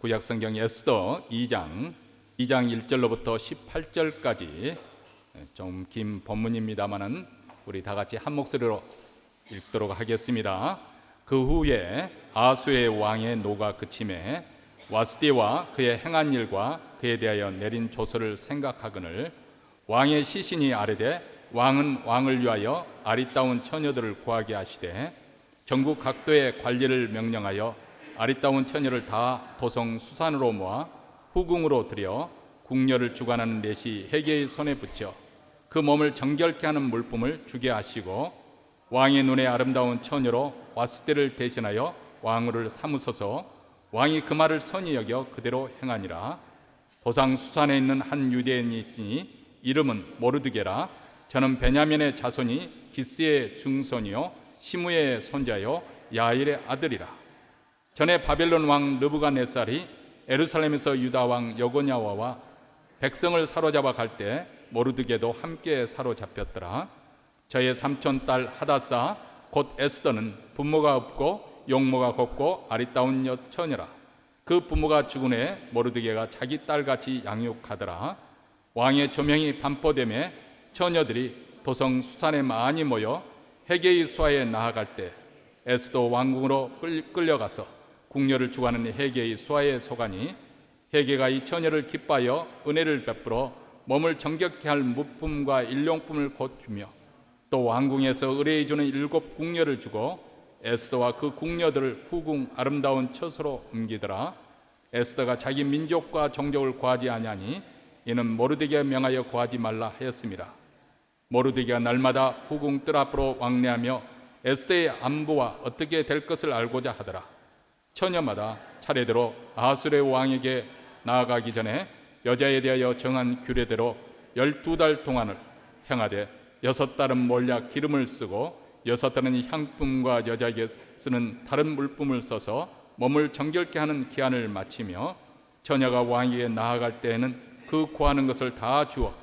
구약성경 에스더 2장 1절로부터 18절까지 좀 긴 본문입니다만은 우리 다 같이 한 목소리로 읽도록 하겠습니다. 그 후에 아수의 왕의 노가 그침에 와스디와 그의 행한 일과 그에 대하여 내린 조서를 생각하거늘 왕의 시신이 아뢰되 왕은 왕을 위하여 아리따운 처녀들을 구하게 하시되 전국 각도의 관리를 명령하여 아리따운 처녀를 다 도성 수산으로 모아 후궁으로 들여 궁녀를 주관하는 넷이 헤게의 손에 붙여 그 몸을 정결케 하는 물품을 주게 하시고 왕의 눈에 아름다운 처녀로 와스디를 대신하여 왕후를 삼으소서. 왕이 그 말을 선히 여겨 그대로 행하니라. 도상 수산에 있는 한 유대인이 있으니 이름은 모르드게라. 저는 베냐민의 자손이 기스의 증손이요 시므의 손자요 야일의 아들이라. 전에 바벨론 왕 느부갓네살이 예루살렘에서 유다 왕 여고냐와와 백성을 사로잡아 갈 때 모르드게도 함께 사로잡혔더라. 저의 삼촌 딸 하다사 곧 에스더는 부모가 없고 용모가 곱고 아리따운 처녀라. 그 부모가 죽은 후에 모르드게가 자기 딸같이 양육하더라. 왕의 조명이 반포됨에 처녀들이 도성 수산에 많이 모여 헤게의 수하에 나아갈 때 에스더 왕궁으로 끌려가서 궁녀를 주관하는 헤게의 수하에 속하니 헤게가 이 처녀를 기뻐하여 은혜를 베풀어 몸을 정결케 할 물품과 일용품을 곧 주며 또 왕궁에서 의뢰해주는 7 궁녀를 주고 에스더와 그 궁녀들을 후궁 아름다운 처소로 옮기더라. 에스더가 자기 민족과 종족을 구하지 아니하니 이는 모르드게가 명하여 구하지 말라 하였습니다. 모르드게가 날마다 후궁 뜰 앞으로 왕래하며 에스더의 안부와 어떻게 될 것을 알고자 하더라. 처녀마다 차례대로 아수르 왕에게 나아가기 전에 여자에 대하여 정한 규례대로 12달 동안을 행하되 6달은 몰약 기름을 쓰고 6달은 향품과 여자에게 쓰는 다른 물품을 써서 몸을 정결케 하는 기한을 마치며 처녀가 왕에게 나아갈 때에는 그 구하는 것을 다 주어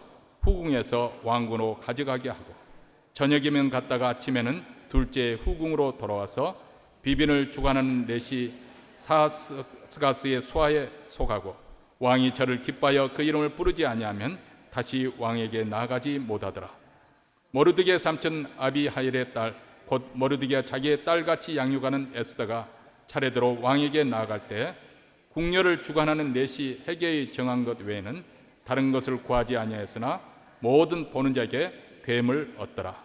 후궁에서 왕궁으로 가져가게 하고 저녁이면 갔다가 아침에는 둘째 후궁으로 돌아와서 비빈을 주관하는 넷이 사스가스의 수하에 속하고 왕이 저를 기뻐하여 그 이름을 부르지 아니하면 다시 왕에게 나아가지 못하더라. 모르드게 삼촌 아비하일의 딸 곧 모르드게가 자기의 딸같이 양육하는 에스더가 차례대로 왕에게 나아갈 때 궁녀를 주관하는 넷이 헤게의 정한 것 외에는 다른 것을 구하지 아니하였으나 모든 보는 자에게 괴물 얻더라.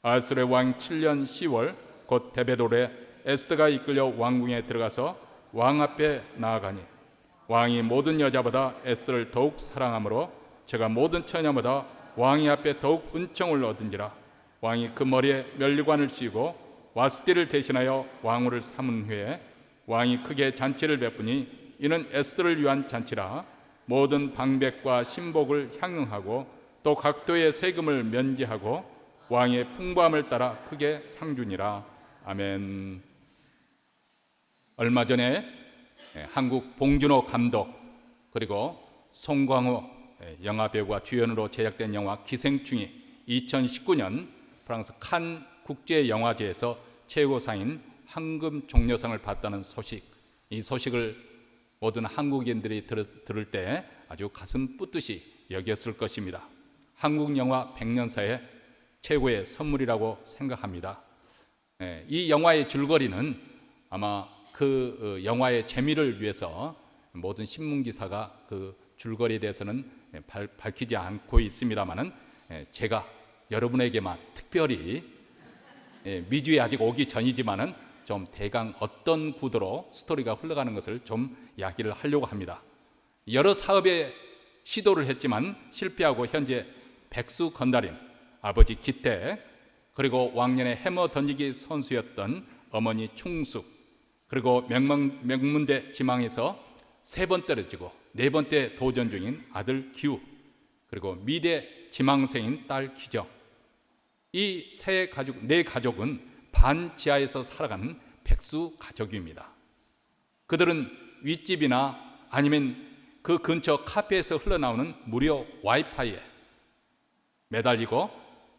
아수르 왕 7년 10월 곧 데베돌에 에스더가 이끌려 왕궁에 들어가서 왕 앞에 나아가니 왕이 모든 여자보다 에스더를 더욱 사랑하므로 제가 모든 처녀보다 왕이 앞에 더욱 은총을 얻은지라. 왕이 그 머리에 면류관을 씌우고 와스디를 대신하여 왕후를 삼은 후에 왕이 크게 잔치를 베푸니 이는 에스더를 위한 잔치라. 모든 방백과 신복을 향응하고 또 각도의 세금을 면제하고 왕의 풍부함을 따라 크게 상주니라. 아멘. 얼마 전에 한국 봉준호 감독 그리고 송광호 영화배우가 주연으로 제작된 영화 기생충이 2019년 프랑스 칸 국제영화제에서 최고상인 황금 종려상을 받았다는 소식, 이 소식을 모든 한국인들이 들을 때 아주 가슴 뿌듯이 여겼을 것입니다. 한국 영화 100년사의 최고의 선물이라고 생각합니다. 이 영화의 줄거리는 아마 그 영화의 재미를 위해서 모든 신문기사가 그 줄거리에 대해서는 밝히지 않고 있습니다만은 제가 여러분에게만 특별히 미주에 아직 오기 전이지만은 좀 대강 어떤 구도로 스토리가 흘러가는 것을 좀 이야기를 하려고 합니다. 여러 사업에 시도를 했지만 실패하고 현재 백수 건달인 아버지 기택, 그리고 왕년에 해머 던지기 선수였던 어머니 충숙, 그리고 명문대 지망에서 3번 떨어지고 4번째 도전 중인 아들 기우, 그리고 미대 지망생인 딸 기정, 이 네 가족은 반지하에서 살아가는 백수 가족입니다. 그들은 윗집이나 아니면 그 근처 카페에서 흘러나오는 무료 와이파이에 매달리고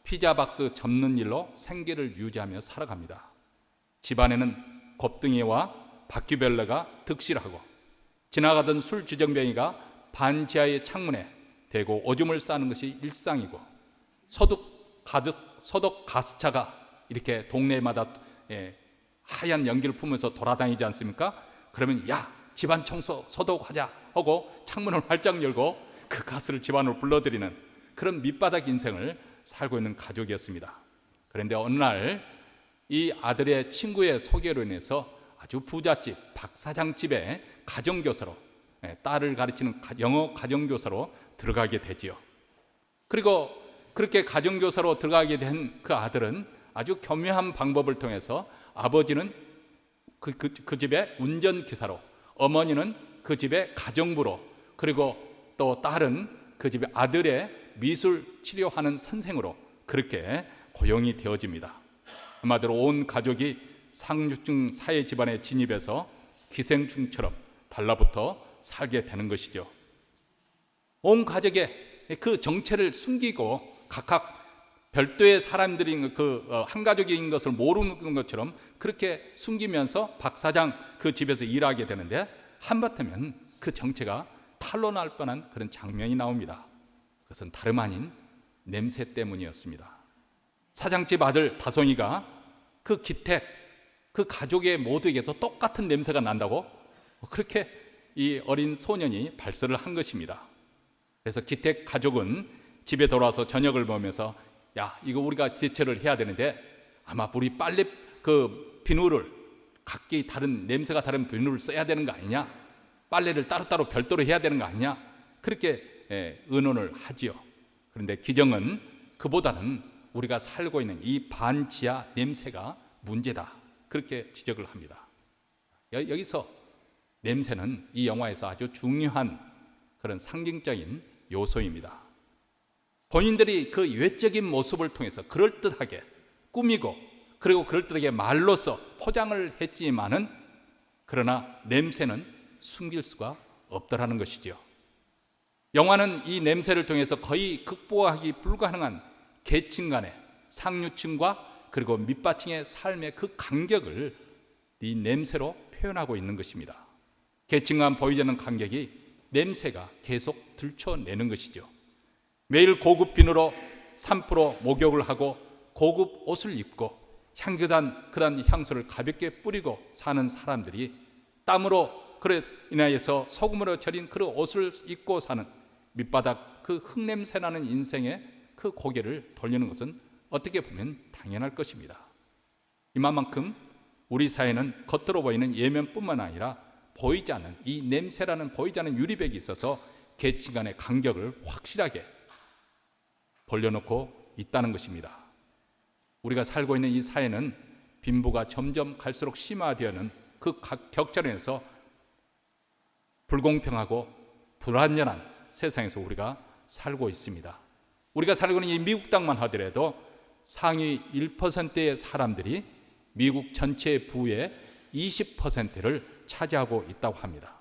피자박스 접는 일로 생계를 유지하며 살아갑니다. 집안에는 곱등이와 바퀴벌레가 득실하고 지나가던 술 주정뱅이가 반 지하의 창문에 대고 오줌을 싸는 것이 일상이고, 소독 가스차가 이렇게 동네마다 하얀 연기를 품으면서 돌아다니지 않습니까? 그러면 야, 집안 청소 소독하자 하고 창문을 활짝 열고 그 가스를 집안으로 불러들이는 그런 밑바닥 인생을 살고 있는 가족이었습니다. 그런데 어느 날 이 아들의 친구의 소개로 인해서 아주 부잣집 박 사장 집에 가정교사로, 딸을 가르치는 영어 가정교사로 들어가게 되지요. 그리고 그렇게 가정교사로 들어가게 된 그 아들은 아주 교묘한 방법을 통해서 아버지는 그 집의 운전기사로, 어머니는 그 집의 가정부로, 그리고 또 딸은 그 집의 아들의 미술 치료하는 선생으로 그렇게 고용이 되어집니다. 한마디로 온 가족이 상류층 사회 집안에 진입해서 기생충처럼 달라붙어 살게 되는 것이죠. 온 가족의 그 정체를 숨기고 각각 별도의 사람들인 한 가족인 것을 모르는 것처럼 그렇게 숨기면서 박 사장 그 집에서 일하게 되는데, 한바탕면 그 정체가 탄로날 뻔한 그런 장면이 나옵니다. 그것은 다름 아닌 냄새 때문이었습니다. 사장집 아들 다송이가 그 기택, 그 가족의 모두에게도 똑같은 냄새가 난다고 그렇게 이 어린 소년이 발설을 한 것입니다. 그래서 기택 가족은 집에 돌아와서 저녁을 먹으면서 야, 이거 우리가 대처를 해야 되는데 아마 우리 빨래 그 비누를 각기 다른 냄새가 다른 비누를 써야 되는 거 아니냐, 빨래를 따로따로 별도로 해야 되는 거 아니냐, 그렇게 의논을 하지요. 그런데 기정은 그보다는 우리가 살고 있는 이 반지하 냄새가 문제다, 그렇게 지적을 합니다. 여기서 냄새는 이 영화에서 아주 중요한 그런 상징적인 요소입니다. 본인들이 그 외적인 모습을 통해서 그럴듯하게 꾸미고 그리고 그럴듯하게 말로써 포장을 했지만은, 그러나 냄새는 숨길 수가 없더라는 것이죠. 영화는 이 냄새를 통해서 거의 극복하기 불가능한 계층 간의, 상류층과 그리고 밑바층의 삶의 그 간격을 이 냄새로 표현하고 있는 것입니다. 계층 간 보이지 않는 간격이 냄새가 계속 들춰내는 것이죠. 매일 고급 비누로 3% 목욕을 하고 고급 옷을 입고 향긋한 그런 향수를 가볍게 뿌리고 사는 사람들이 땀으로 그래 인하여서 소금으로 절인 그런 옷을 입고 사는 밑바닥 그 흙냄새 나는 인생의 그 고개를 돌리는 것은 어떻게 보면 당연할 것입니다. 이만큼 우리 사회는 겉으로 보이는 예면뿐만 아니라 보이지 않는 이 냄새라는 보이지 않는 유리벽이 있어서 계층 간의 간격을 확실하게 벌려놓고 있다는 것입니다. 우리가 살고 있는 이 사회는 빈부가 점점 갈수록 심화되는 그 격차로 인해서 불공평하고 불안전한 세상에서 우리가 살고 있습니다. 우리가 살고 있는 이 미국 땅만 하더라도 상위 1%의 사람들이 미국 전체 부의 20%를 차지하고 있다고 합니다.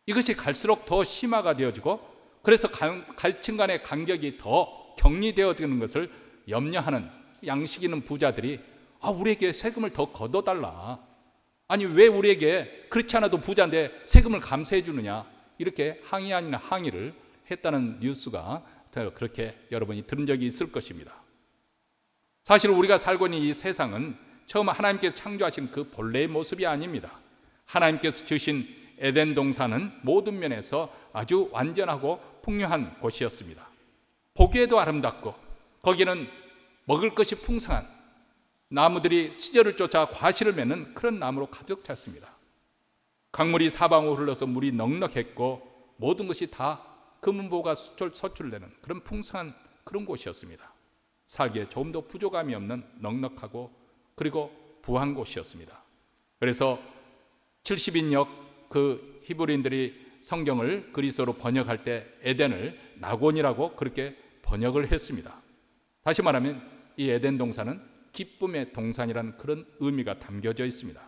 이것이 갈수록 더 심화가 되어지고, 그래서 갈층 간의 간격이 더 격리되어지는 것을 염려하는 양식 있는 부자들이 우리에게 세금을 더 걷어달라, 아니 왜 우리에게 그렇지 않아도 부자인데 세금을 감세해 주느냐, 이렇게 항의 아니나 항의를 했다는 뉴스가 그렇게 여러분이 들은 적이 있을 것입니다. 사실 우리가 살고 있는 이 세상은 처음 하나님께서 창조하신 그 본래의 모습이 아닙니다. 하나님께서 지으신 에덴 동산은 모든 면에서 아주 완전하고 풍요한 곳이었습니다. 보기에도 아름답고 거기는 먹을 것이 풍성한 나무들이 시절을 쫓아 과실을 맺는 그런 나무로 가득 찼습니다. 강물이 사방으로 흘러서 물이 넉넉했고 모든 것이 다 금은보가 소출되는 그런 풍성한 그런 곳이었습니다. 살기에 조금 더 부족함이 없는 넉넉하고 그리고 부한 곳이었습니다. 그래서 70인역 그 히브리인들이 성경을 그리스어로 번역할 때 에덴을 낙원이라고 그렇게 번역을 했습니다. 다시 말하면 이 에덴 동산은 기쁨의 동산이라는 그런 의미가 담겨져 있습니다.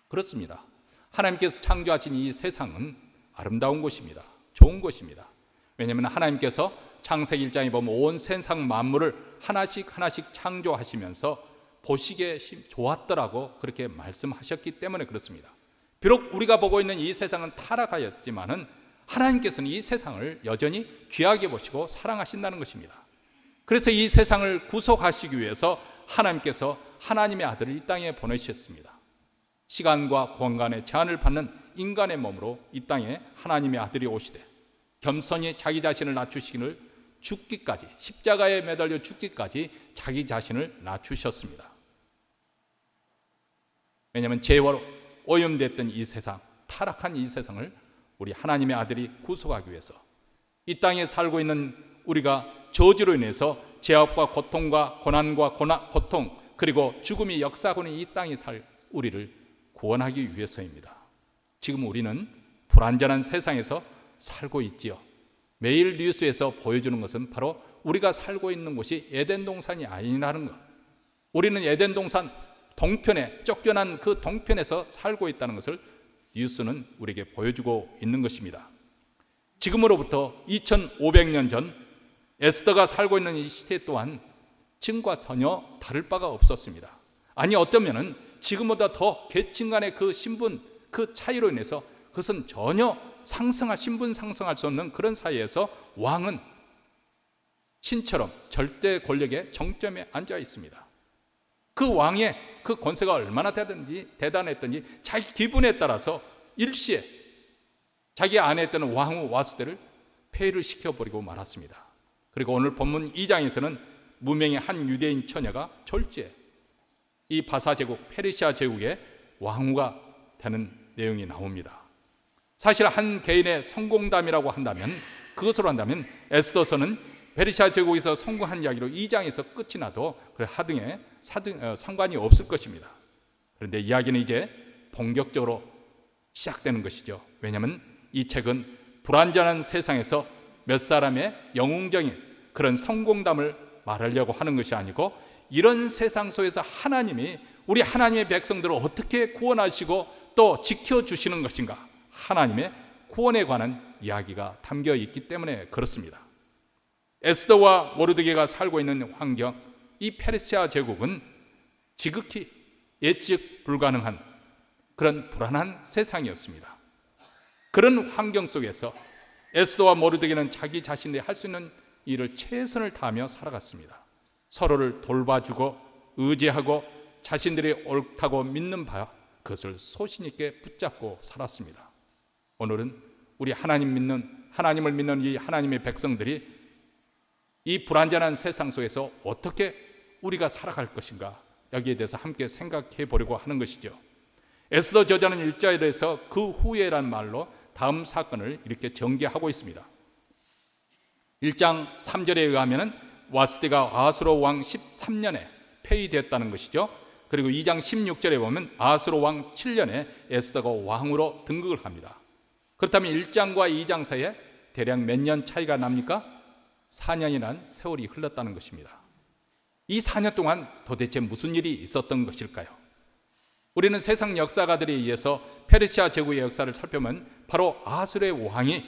그렇습니다. 하나님께서 창조하신 이 세상은 아름다운 곳입니다. 좋은 곳입니다. 왜냐하면 하나님께서 창세기 1장에 보면 온 세상 만물을 하나씩 창조하시면서 보시기에 좋았더라고 그렇게 말씀하셨기 때문에 그렇습니다. 비록 우리가 보고 있는 이 세상은 타락하였지만은 하나님께서는 이 세상을 여전히 귀하게 보시고 사랑하신다는 것입니다. 그래서 이 세상을 구속하시기 위해서 하나님께서 하나님의 아들을 이 땅에 보내셨습니다. 시간과 공간의 제한을 받는 인간의 몸으로 이 땅에 하나님의 아들이 오시되 겸손히 자기 자신을 낮추시기를 죽기까지, 십자가에 매달려 죽기까지 자기 자신을 낮추셨습니다. 왜냐하면 죄로 오염됐던 이 세상, 타락한 이 세상을 우리 하나님의 아들이 구속하기 위해서 이 땅에 살고 있는 우리가 저주로 인해서 죄악과 고통과 고난과 고통 그리고 죽음이 역사하고 있는 이 땅에 살 우리를 구원하기 위해서입니다. 지금 우리는 불완전한 세상에서 살고 있지요. 매일 뉴스에서 보여주는 것은 바로 우리가 살고 있는 곳이 에덴 동산이 아니라는 것. 우리는 에덴 동산 동편에 쫓겨난 그 동편에서 살고 있다는 것을 뉴스는 우리에게 보여주고 있는 것입니다. 지금으로부터 2500년 전 에스더가 살고 있는 이 시대 또한 지금과 전혀 다를 바가 없었습니다. 아니 어쩌면은 지금보다 더 계층 간의 그 신분, 그 차이로 인해서 그것은 전혀 신분 상승할 수 없는 그런 사이에서 왕은 신처럼 절대 권력의 정점에 앉아 있습니다. 그 왕의 그 권세가 얼마나 대단했던지 자기 기분에 따라서 일시에 자기 안에 있던 왕후 와스대를 폐위를 시켜버리고 말았습니다. 그리고 오늘 본문 2장에서는 무명의 한 유대인 처녀가 졸지에 이 바사 제국, 페르시아 제국의 왕후가 되는 내용이 나옵니다. 사실 한 개인의 성공담이라고 한다면, 그것으로 한다면 에스더서는 페르시아 제국에서 성공한 이야기로 2장에서 끝이 나도 하등에 상관이 없을 것입니다. 그런데 이야기는 이제 본격적으로 시작되는 것이죠. 왜냐하면 이 책은 불완전한 세상에서 몇 사람의 영웅적인 그런 성공담을 말하려고 하는 것이 아니고, 이런 세상 속에서 하나님이 우리 하나님의 백성들을 어떻게 구원하시고 또 지켜주시는 것인가, 하나님의 구원에 관한 이야기가 담겨 있기 때문에 그렇습니다. 에스더와 모르드게가 살고 있는 환경, 이 페르시아 제국은 지극히 예측 불가능한 그런 불안한 세상이었습니다. 그런 환경 속에서 에스더와 모르드게는 자기 자신들이 할 수 있는 일을 최선을 다하며 살아갔습니다. 서로를 돌봐주고 의지하고 자신들이 옳다고 믿는 바 그것을 소신 있게 붙잡고 살았습니다. 오늘은 우리 하나님을 믿는 이 하나님의 백성들이 이 불완전한 세상 속에서 어떻게 우리가 살아갈 것인가, 여기에 대해서 함께 생각해 보려고 하는 것이죠. 에스더 저자는 1절에서 그 후에란 말로 다음 사건을 이렇게 전개하고 있습니다. 1장 3절에 의하면 와스디가 아수르 왕 13년에 폐위됐다는 것이죠. 그리고 2장 16절에 보면 아수르 왕 7년에 에스더가 왕으로 등극을 합니다. 그렇다면 1장과 2장 사이에 대략 몇 년 차이가 납니까? 4년이란 세월이 흘렀다는 것입니다. 이 4년 동안 도대체 무슨 일이 있었던 것일까요? 우리는 세상 역사가들에 의해서 페르시아 제국의 역사를 살펴보면 바로 아수르의 왕이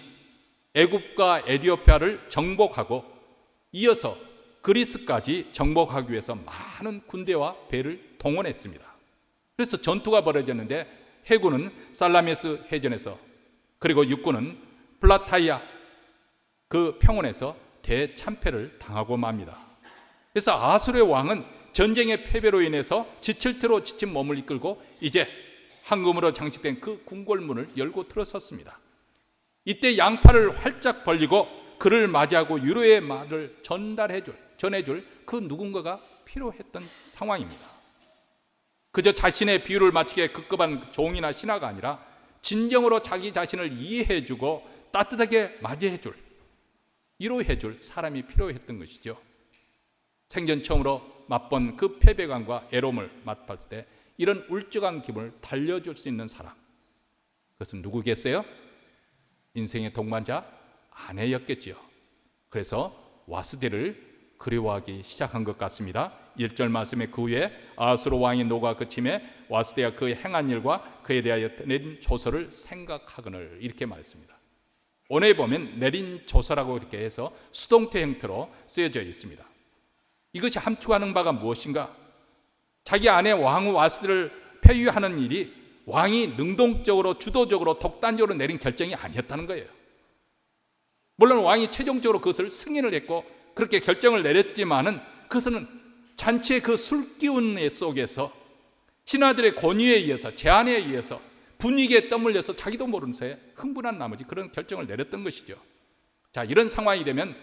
애굽과 에티오피아를 정복하고 이어서 그리스까지 정복하기 위해서 많은 군대와 배를 동원했습니다. 그래서 전투가 벌어졌는데 해군은 살라미스 해전에서, 그리고 육군은 플라타이아 그 평원에서 대참패를 당하고 맙니다. 그래서 아수르의 왕은 전쟁의 패배로 인해서 지칠 대로 지친 몸을 이끌고 이제 황금으로 장식된 그 궁궐문을 열고 들어섰습니다. 이때 양팔을 활짝 벌리고 그를 맞이하고 위로의 말을 전해줄 그 누군가가 필요했던 상황입니다. 그저 자신의 비유를 마치게 급급한 종이나 신하가 아니라 진정으로 자기 자신을 이해해주고 따뜻하게 맞이해줄, 위로해줄 사람이 필요했던 것이죠. 생전 처음으로 맛본 그 패배감과 애로움을 맛봤을 때 이런 울적한 기분을 달래줄 수 있는 사람, 그것은 누구겠어요? 인생의 동반자 아내였겠지요. 그래서 와스디를 그리워하기 시작한 것 같습니다. 1절 말씀에 그 후에 아수르 왕의 노가 그침에 와스디가 그의 행한 일과 그에 대하여 내린 조서를 생각하거늘, 이렇게 말했습니다. 오늘 보면 내린 조서라고 이렇게 해서 수동태 형태로 쓰여져 있습니다. 이것이 함축하는 바가 무엇인가? 자기 아내 왕후 와스디를 폐위하는 일이 왕이 능동적으로 주도적으로 독단적으로 내린 결정이 아니었다는 거예요. 물론 왕이 최종적으로 그것을 승인을 했고 그렇게 결정을 내렸지만은 그것은 잔치의 그 술기운 속에서 신하들의 권위에 의해서 제안에 의해서 분위기에 떠밀려서 자기도 모르는 새에 흥분한 나머지 그런 결정을 내렸던 것이죠. 자, 이런 상황이 되면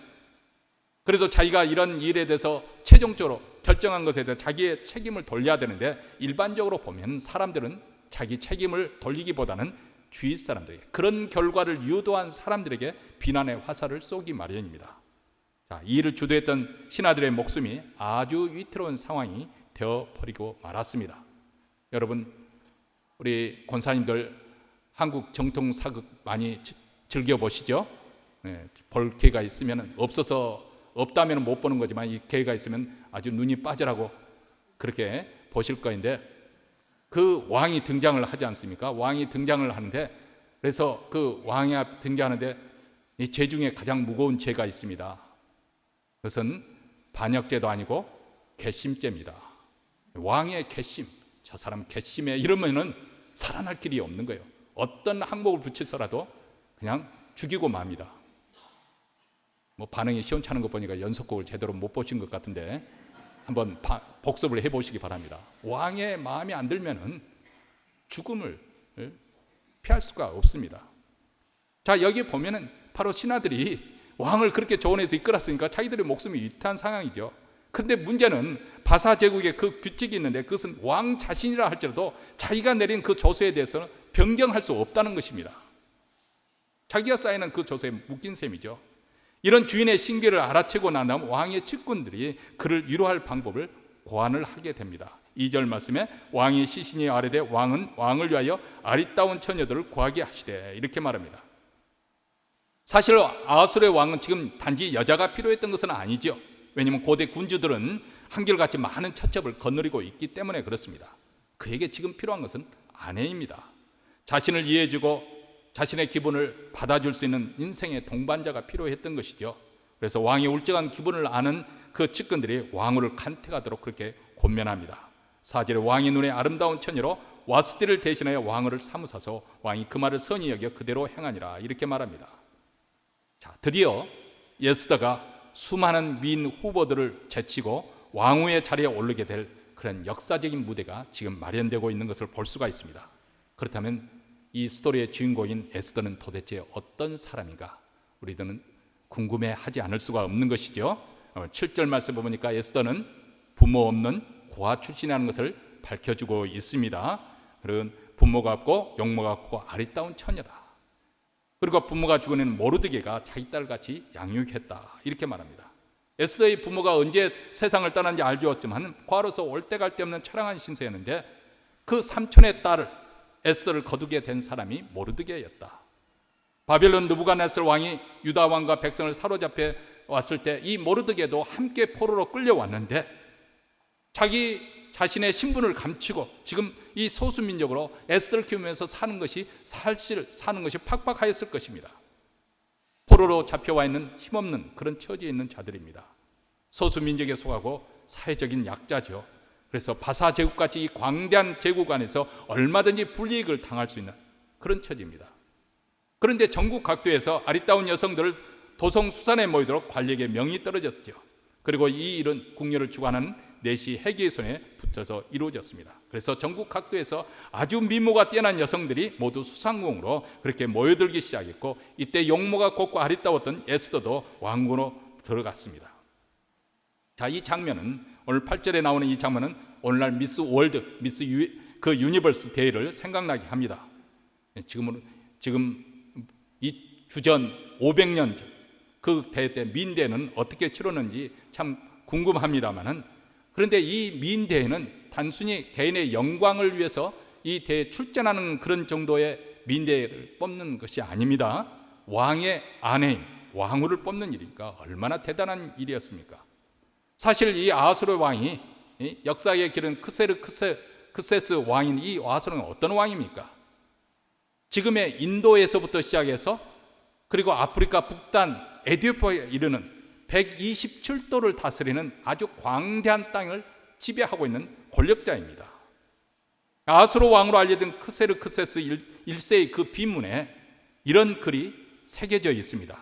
그래도 자기가 이런 일에 대해서 최종적으로 결정한 것에 대해 자기의 책임을 돌려야 되는데 일반적으로 보면 사람들은 자기 책임을 돌리기보다는 주위 사람들에게 그런 결과를 유도한 사람들에게 비난의 화살을 쏘기 마련입니다. 자, 이 일을 주도했던 신하들의 목숨이 아주 위태로운 상황이 되어버리고 말았습니다. 여러분, 우리 권사님들 한국 정통 사극 많이 즐겨보시죠? 볼 기회가 있으면 없다면 못 보는 거지만 이 기회가 있으면 아주 눈이 빠지라고 그렇게 보실 거인데 그 왕이 등장을 하지 않습니까? 왕이 등장을 하는데 그래서 그 왕이 등장하는데 이 죄 중에 가장 무거운 죄가 있습니다. 그것은 반역죄도 아니고 괘씸죄입니다. 왕의 괘씸, 저 사람 괘씸해 이러면은 살아날 길이 없는 거예요. 어떤 항목을 붙여서라도 그냥 죽이고 맙니다. 뭐 반응이 시원찮은 거 보니까 연속곡을 제대로 못 보신 것 같은데 한번 복습을 해보시기 바랍니다. 왕의 마음에 안 들면은 죽음을 피할 수가 없습니다. 자, 여기 보면은 바로 신하들이 왕을 그렇게 조언해서 이끌었으니까 자기들의 목숨이 위태한 상황이죠. 그런데 문제는 바사 제국에 그 규칙이 있는데 그것은 왕 자신이라 할지라도 자기가 내린 그 조서에 대해서는 변경할 수 없다는 것입니다. 자기가 쌓이는 그 조서에 묶인 셈이죠. 이런 주인의 신계를 알아채고 난 다음 왕의 측근들이 그를 위로할 방법을 고안을 하게 됩니다. 2절 말씀에 왕의 시신이 아래되 왕은 왕을 위하여 아리따운 처녀들을 구하게 하시되 이렇게 말합니다. 사실 아수르의 왕은 지금 단지 여자가 필요했던 것은 아니죠. 왜냐하면 고대 군주들은 한결같이 많은 처첩을 거느리고 있기 때문에 그렇습니다. 그에게 지금 필요한 것은 아내입니다. 자신을 이해해주고 자신의 기분을 받아줄 수 있는 인생의 동반자가 필요했던 것이죠. 그래서 왕의 울적한 기분을 아는 그 측근들이 왕후를 간택하도록 그렇게 권면합니다. 4절에 왕의 눈에 아름다운 처녀로 와스티를 대신하여 왕후를 사무사서 왕이 그 말을 선히 여겨 그대로 행하니라 이렇게 말합니다. 자, 드디어 에스더가 수많은 민 후보들을 제치고 왕후의 자리에 오르게 될 그런 역사적인 무대가 지금 마련되고 있는 것을 볼 수가 있습니다. 그렇다면 이 스토리의 주인공인 에스더는 도대체 어떤 사람인가? 우리들은 궁금해하지 않을 수가 없는 것이죠. 7절 말씀 보니까 에스더는 부모 없는 고아 출신이라는 것을 밝혀주고 있습니다. 그런 부모가 없고 용모가 없고 아리따운 처녀다. 그리고 부모가 죽어낸 모르드게가 자기 딸같이 양육했다 이렇게 말합니다. 에스더의 부모가 언제 세상을 떠난지 알지었지만 과로서 올 때 갈 데 없는 처량한 신세였는데 그 삼촌의 딸을 에스더를 거두게 된 사람이 모르드게였다. 바벨론 느부갓네살 왕이 유다 왕과 백성을 사로잡혀 왔을 때 이 모르드게도 함께 포로로 끌려왔는데 자기 자신의 신분을 감추고 지금 이 소수민족으로 에스더를 키우면서 사는 것이 팍팍하였을 것입니다. 포로로 잡혀와 있는 힘없는 그런 처지에 있는 자들입니다. 소수민족에 속하고 사회적인 약자죠. 그래서 바사 제국같이 이 광대한 제국 안에서 얼마든지 불이익을 당할 수 있는 그런 처지입니다. 그런데 전국 각도에서 아리따운 여성들을 도성수산에 모이도록 관리에게 명이 떨어졌죠. 그리고 이 일은 궁녀를 주관하는 내시 해계의 손에 붙어서 이루어졌습니다. 그래서 전국 각도에서 아주 미모가 뛰어난 여성들이 모두 수상궁으로 그렇게 모여들기 시작했고 이때 용모가 곱고 아리따웠던 에스더도 왕궁으로 들어갔습니다. 자, 이 장면은 오늘 8절에 나오는 이 장면은 오늘날 미스 월드, 그 유니버스 대회를 생각나게 합니다. 지금 이 주전 500년 전 그 대회 때 민대회는 어떻게 치렀는지 참 궁금합니다만은 그런데 이 민대회는 단순히 개인의 영광을 위해서 이 대회에 출전하는 그런 정도의 민대회를 뽑는 것이 아닙니다. 왕의 아내인 왕후를 뽑는 일이니까 얼마나 대단한 일이었습니까? 사실 이 아수르 왕이 역사의 길은 크세스 왕인 이 아수르는 어떤 왕입니까? 지금의 인도에서부터 시작해서 그리고 아프리카 북단 에티오피아에 이르는 127도를 다스리는 아주 광대한 땅을 지배하고 있는 권력자입니다. 아수르 왕으로 알려진 크세르크세스 1세의 그 비문에 이런 글이 새겨져 있습니다.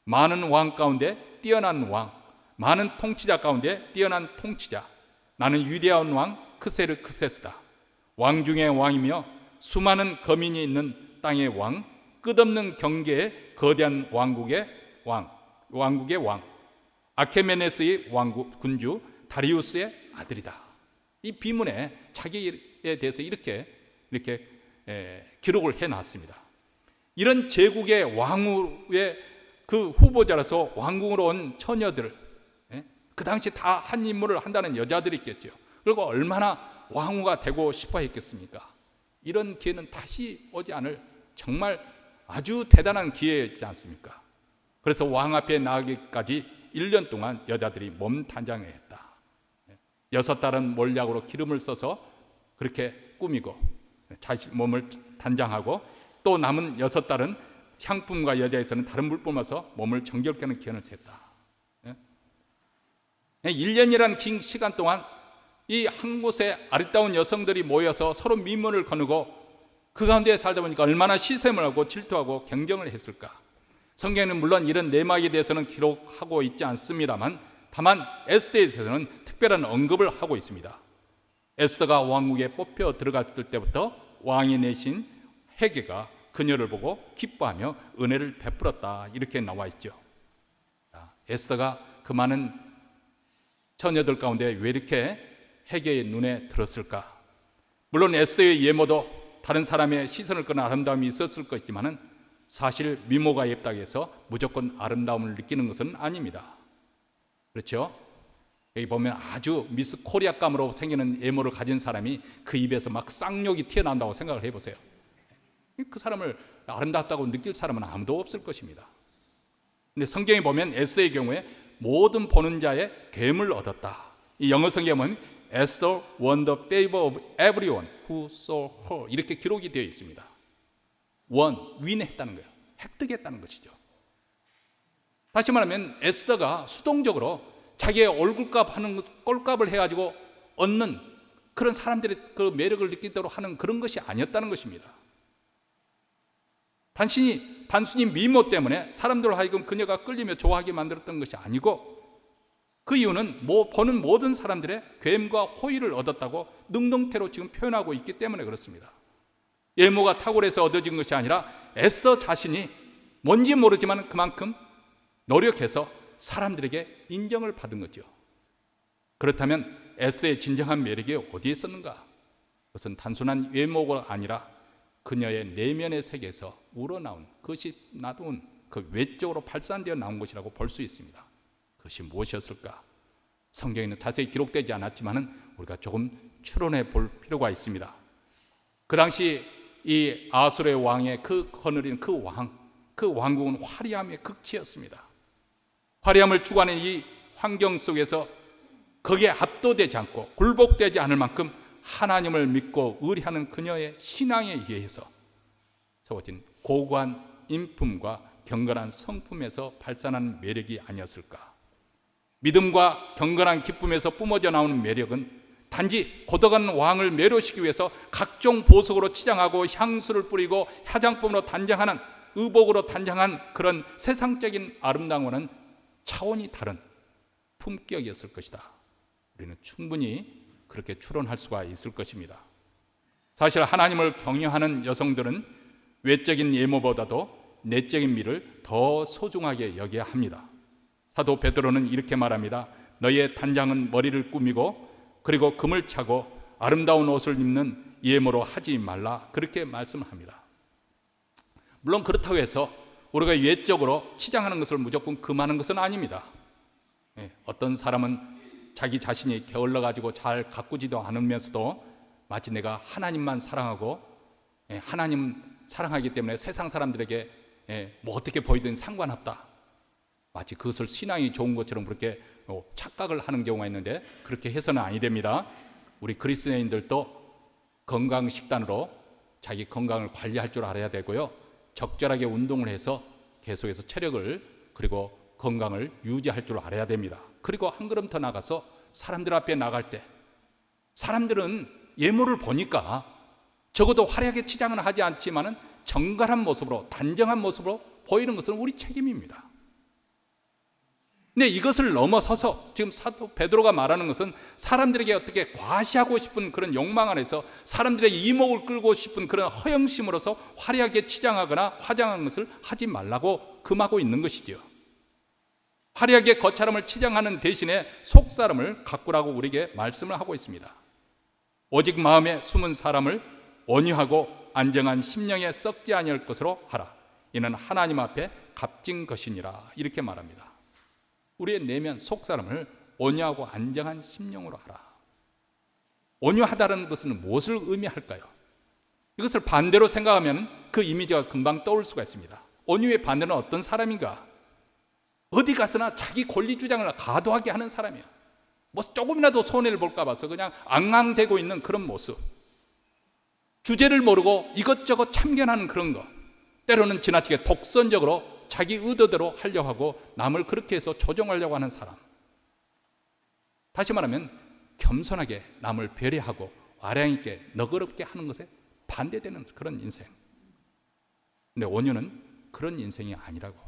많은 왕 가운데 뛰어난 왕, 많은 통치자 가운데 뛰어난 통치자, 나는 위대한 왕 크세르크세스다. 왕 중의 왕이며 수많은 거민이 있는 땅의 왕, 끝없는 경계의 거대한 왕국의 왕, 아케메네스의 왕국 군주 다리우스의 아들이다. 이 비문에 자기에 대해서 이렇게 기록을 해놨습니다. 이런 제국의 왕후의 그 후보자라서 왕궁으로 온 처녀들, 그 당시 다 한 임무를 한다는 여자들이 있겠죠. 그리고 얼마나 왕후가 되고 싶어 했겠습니까? 이런 기회는 다시 오지 않을 정말 아주 대단한 기회였지 않습니까? 그래서 왕 앞에 나가기까지 1년 동안 여자들이 몸 단장을 했다. 6달은 몰약으로 기름을 써서 그렇게 꾸미고 자신 몸을 단장하고, 또 남은 6달은 향품과 여자에서는 다른 물 뿜어서 몸을 정결케 하는 기원을 셌다. 1년이라는 긴 시간 동안 이 한 곳에 아리따운 여성들이 모여서 서로 미문을 거느고 그 가운데 살다 보니까 얼마나 시샘을 하고 질투하고 경쟁을 했을까. 성경에는 물론 이런 내막에 대해서는 기록하고 있지 않습니다만, 다만 에스더에 대해서는 특별한 언급을 하고 있습니다. 에스더가 왕국에 뽑혀 들어갔을 때부터 왕이 내신 헤게가 그녀를 보고 기뻐하며 은혜를 베풀었다, 이렇게 나와 있죠. 에스더가 그 많은 처녀들 가운데 왜 이렇게 헤게의 눈에 들었을까? 물론 에스더의 예모도 다른 사람의 시선을 끄는 아름다움이 있었을 것이지만 사실 미모가 예쁘다고 해서 무조건 아름다움을 느끼는 것은 아닙니다. 그렇죠? 여기 보면 아주 미스 코리아감으로 생기는 외모를 가진 사람이 그 입에서 막 쌍욕이 튀어나온다고 생각을 해보세요. 그 사람을 아름답다고 느낄 사람은 아무도 없을 것입니다. 근데 성경에 보면 에스더의 경우에 모든 보는 자의 괴물 얻었다. 이 영어 성경에 보면 Esther won the favor of everyone who saw her, 이렇게 기록이 되어 있습니다. 윈했다는 거예요. 획득했다는 것이죠. 다시 말하면 에스더가 수동적으로 자기의 얼굴값 하는 꼴값을 해가지고 얻는 그런 사람들의 그 매력을 느끼도록 하는 그런 것이 아니었다는 것입니다. 단순히 미모 때문에 사람들로 하여금 그녀가 끌리며 좋아하게 만들었던 것이 아니고, 그 이유는 보는 모든 사람들의 괴임과 호의를 얻었다고 능동태로 지금 표현하고 있기 때문에 그렇습니다. 외모가 탁월해서 얻어진 것이 아니라 에스더 자신이 뭔지 모르지만 그만큼 노력해서 사람들에게 인정을 받은 거죠. 그렇다면 에스더의 진정한 매력이 어디에 있었는가? 그것은 단순한 외모가 아니라 그녀의 내면의 세계에서 우러나온, 그것이 놔둔 그 외적으로 발산되어 나온 것이라고 볼 수 있습니다. 그것이 무엇이었을까? 성경에는 자세히 기록되지 않았지만 우리가 조금 추론해 볼 필요가 있습니다. 그 당시 이 아수르의 왕의 그 거느린 그 왕국은 화려함의 극치였습니다. 화려함을 추구하는 이 환경 속에서 거기에 압도되지 않고 굴복되지 않을 만큼 하나님을 믿고 의리하는 그녀의 신앙에 의해서 세워진 고고한 인품과 경건한 성품에서 발산한 매력이 아니었을까? 믿음과 경건한 기쁨에서 뿜어져 나오는 매력은 단지 고독한 왕을 매료시키기 위해서 각종 보석으로 치장하고 향수를 뿌리고 화장품으로 단장하는, 의복으로 단장한 그런 세상적인 아름다움과는 차원이 다른 품격이었을 것이다. 우리는 충분히 그렇게 추론할 수가 있을 것입니다. 사실 하나님을 경외하는 여성들은 외적인 외모보다도 내적인 미를 더 소중하게 여겨야 합니다. 사도 베드로는 이렇게 말합니다. 너희의 단장은 머리를 꾸미고 그리고 금을 차고 아름다운 옷을 입는 외모로 하지 말라, 그렇게 말씀을 합니다. 물론 그렇다고 해서 우리가 외적으로 치장하는 것을 무조건 금하는 것은 아닙니다. 어떤 사람은 자기 자신이 게을러 가지고 잘 가꾸지도 않으면서도 마치 내가 하나님만 사랑하고 하나님 사랑하기 때문에 세상 사람들에게 뭐 어떻게 보이든 상관없다, 마치 그것을 신앙이 좋은 것처럼 그렇게 착각을 하는 경우가 있는데, 그렇게 해서는 아니 됩니다. 우리 그리스도인들도 건강식단으로 자기 건강을 관리할 줄 알아야 되고요, 적절하게 운동을 해서 계속해서 체력을 그리고 건강을 유지할 줄 알아야 됩니다. 그리고 한 걸음 더 나가서 사람들 앞에 나갈 때 사람들은 외모를 보니까 적어도 화려하게 치장은 하지 않지만은 정갈한 모습으로, 단정한 모습으로 보이는 것은 우리 책임입니다. 근데 이것을 넘어서서 지금 사도 베드로가 말하는 것은 사람들에게 어떻게 과시하고 싶은 그런 욕망 안에서 사람들의 이목을 끌고 싶은 그런 허영심으로서 화려하게 치장하거나 화장하는 것을 하지 말라고 금하고 있는 것이죠. 화려하게 겉사람을 치장하는 대신에 속사람을 가꾸라고 우리에게 말씀을 하고 있습니다. 오직 마음에 숨은 사람을 온유하고 안정한 심령에 썩지 아니할 것으로 하라. 이는 하나님 앞에 값진 것이니라. 이렇게 말합니다. 우리의 내면 속사람을 온유하고 안정한 심령으로 하라. 온유하다는 것은 무엇을 의미할까요? 이것을 반대로 생각하면 그 이미지가 금방 떠올 수가 있습니다. 온유의 반대는 어떤 사람인가? 어디 가서나 자기 권리 주장을 과도하게 하는 사람이에요. 뭐 조금이라도 손해를 볼까 봐서 그냥 앙앙대고 있는 그런 모습, 주제를 모르고 이것저것 참견하는 그런 거, 때로는 지나치게 독선적으로 자기 의도대로 하려고 하고 남을 그렇게 해서 조종하려고 하는 사람, 다시 말하면 겸손하게 남을 배려하고 와량 있게 너그럽게 하는 것에 반대되는 그런 인생. 근데 온유는 그런 인생이 아니라고,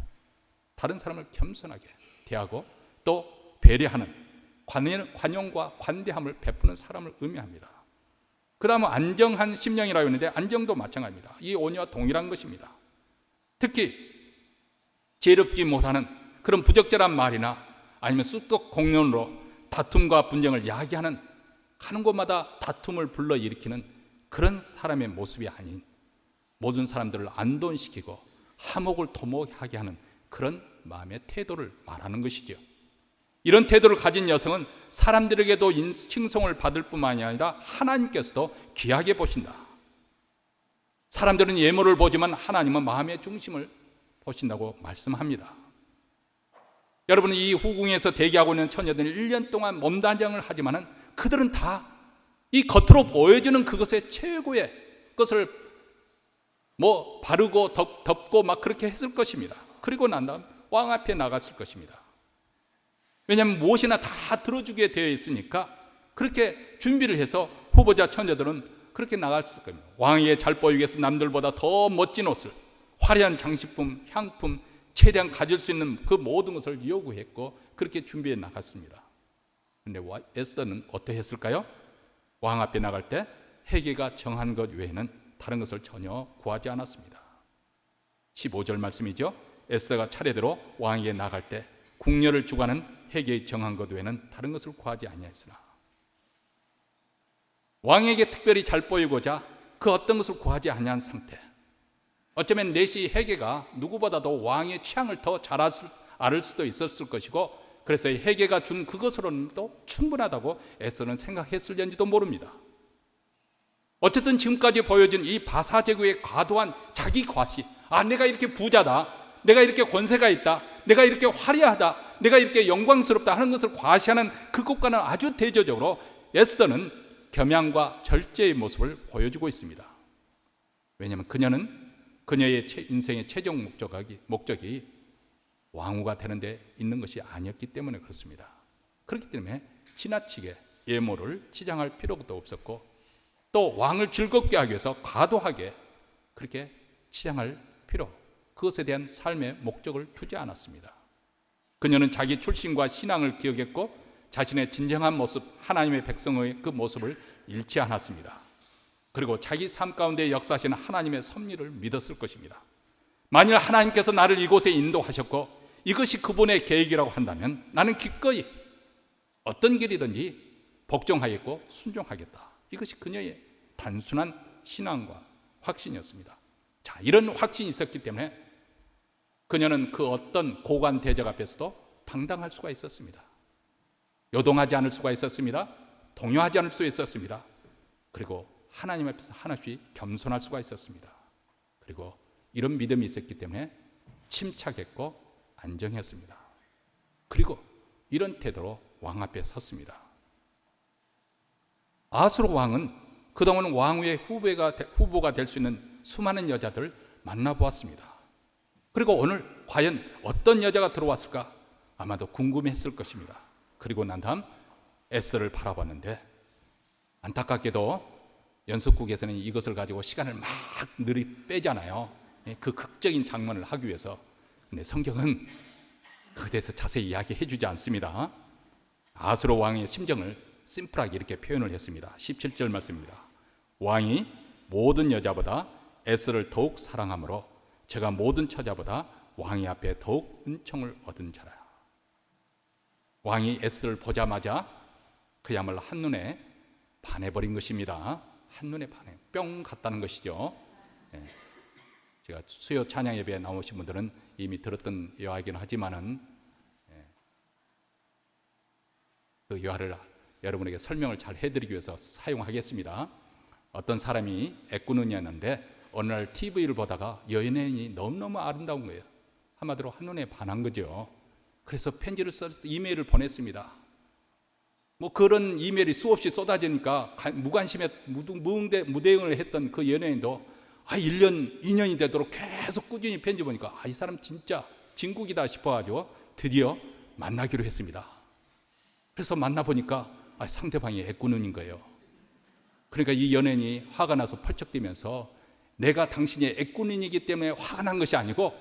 다른 사람을 겸손하게 대하고 또 배려하는 관용과 관대함을 베푸는 사람을 의미합니다. 그 다음은 안정한 심령이라고 했는데 안정도 마찬가지입니다. 이 온유와 동일한 것입니다. 특히 지혜롭지 못하는 그런 부적절한 말이나 아니면 쑥덕 공론으로 다툼과 분쟁을 야기하는, 하는 곳마다 다툼을 불러일으키는 그런 사람의 모습이 아닌, 모든 사람들을 안돈시키고 화목을 도모하게 하는 그런 마음의 태도를 말하는 것이죠. 이런 태도를 가진 여성은 사람들에게도 칭송을 받을 뿐만이 아니라 하나님께서도 귀하게 보신다. 사람들은 외모를 보지만 하나님은 마음의 중심을 보신다고 말씀합니다. 여러분, 이 후궁에서 대기하고 있는 처녀들은 1년 동안 몸단장을 하지만은 그들은 다 이 겉으로 보여주는 그것의 최고의 것을 뭐 바르고 덮고 막 그렇게 했을 것입니다. 그리고 난 다음 왕 앞에 나갔을 것입니다. 왜냐하면 무엇이나 다 들어주게 되어 있으니까 그렇게 준비를 해서 후보자 처녀들은 그렇게 나갔을 겁니다. 왕에게 잘 보이기 위해서 남들보다 더 멋진 옷을, 화려한 장식품, 향품, 최대한 가질 수 있는 그 모든 것을 요구했고 그렇게 준비해 나갔습니다. 그런데 에스더는 어떻게 했을까요? 왕 앞에 나갈 때 헤게가 정한 것 외에는 다른 것을 전혀 구하지 않았습니다. 15절 말씀이죠. 에스더가 차례대로 왕에게 나갈 때 궁녀를 주관하는 헤게의 정한 것 외에는 다른 것을 구하지 아니하였으나, 왕에게 특별히 잘 보이고자 그 어떤 것을 구하지 아니한 상태, 어쩌면 내시 헤게가 누구보다도 왕의 취향을 더 잘 알 수도 있었을 것이고, 그래서 헤게가 준 그것으로는 또 충분하다고 에스더는 생각했을지도 모릅니다. 어쨌든 지금까지 보여진 이 바사제국의 과도한 자기 과시, 내가 이렇게 부자다, 내가 이렇게 권세가 있다, 내가 이렇게 화려하다, 내가 이렇게 영광스럽다 하는 것을 과시하는 그것과는 아주 대조적으로 에스더는 겸양과 절제의 모습을 보여주고 있습니다. 왜냐하면 그녀의 인생의 최종 목적이 왕후가 되는 데 있는 것이 아니었기 때문에 그렇습니다. 그렇기 때문에 지나치게 외모를 치장할 필요도 없었고, 또 왕을 즐겁게 하기 위해서 과도하게 그렇게 치장할 필요, 그것에 대한 삶의 목적을 두지 않았습니다. 그녀는 자기 출신과 신앙을 기억했고 자신의 진정한 모습, 하나님의 백성의 그 모습을 잃지 않았습니다. 그리고 자기 삶 가운데 역사하시는 하나님의 섭리를 믿었을 것입니다. 만일 하나님께서 나를 이곳에 인도하셨고 이것이 그분의 계획이라고 한다면 나는 기꺼이 어떤 길이든지 복종하겠고 순종하겠다. 이것이 그녀의 단순한 신앙과 확신이었습니다. 자, 이런 확신이 있었기 때문에 그녀는 그 어떤 고관 대적 앞에서도 당당할 수가 있었습니다. 요동하지 않을 수가 있었습니다. 동요하지 않을 수 있었습니다. 그리고 하나님 앞에서 하나씩 겸손할 수가 있었습니다. 그리고 이런 믿음이 있었기 때문에 침착했고 안정했습니다. 그리고 이런 태도로 왕 앞에 섰습니다. 아수르 왕은 그동안 왕후의 후보가 될 수 있는 수많은 여자들을 만나보았습니다. 그리고 오늘 과연 어떤 여자가 들어왔을까 아마도 궁금했을 것입니다. 그리고 난 다음 에스더를 바라봤는데 안타깝게도 연속극에서는 이것을 가지고 시간을 막 빼잖아요. 그 극적인 장면을 하기 위해서. 근데 성경은 그에 대해서 자세히 이야기해 주지 않습니다. 아수르 왕의 심정을 심플하게 이렇게 표현을 했습니다. 17절 말씀입니다. 왕이 모든 여자보다 에스더를 더욱 사랑하므로 제가 모든 처자보다 왕의 앞에 더욱 은총을 얻은 자라. 왕이 에스더를 보자마자 그야말로 한눈에 반해버린 것입니다. 한눈에 반해 뿅 갔다는 것이죠. 제가 수요 찬양 예배에 나오신 분들은 이미 들었던 이야기는 하지만은 그 이야기를 여러분에게 설명을 잘 해드리기 위해서 사용하겠습니다. 어떤 사람이 애꾸눈이었는데 어느 날 TV를 보다가 연예인이 너무너무 아름다운 거예요. 한마디로 한눈에 반한 거죠. 그래서 편지를 써서 이메일을 보냈습니다. 뭐 그런 이메일이 수없이 쏟아지니까 무관심에 무대응을 했던 그 연예인도 1년, 2년이 되도록 계속 꾸준히 편지 보니까 이 사람 진짜 진국이다 싶어가지고 드디어 만나기로 했습니다. 그래서 만나보니까 상대방이 애꾸눈인 거예요. 그러니까 이 연예인이 화가 나서 펄쩍 뛰면서 내가 당신이 애꾸눈이기 때문에 화가 난 것이 아니고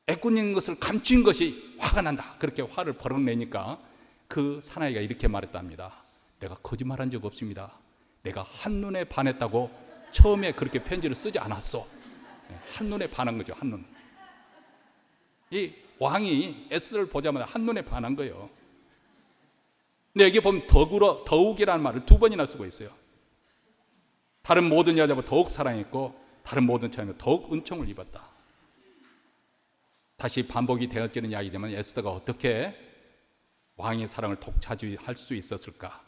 애꾸눈인 것을 감춘 것이 화가 난다. 그렇게 화를 버럭 내니까 그 사나이가 이렇게 말했답니다. 내가 거짓말한 적 없습니다. 내가 한눈에 반했다고 처음에 그렇게 편지를 쓰지 않았어. 한눈에 반한 거죠. 한눈. 이 왕이 에스더를 보자마자 한눈에 반한 거예요. 근데 여기 보면 더욱이라는 말을 두 번이나 쓰고 있어요. 다른 모든 여자보다 더욱 사랑했고 다른 모든 처자보다 더욱 은총을 입었다. 다시 반복이 되어지는 이야기지만 에스더가 어떻게 왕의 사랑을 독차지할 수 있었을까?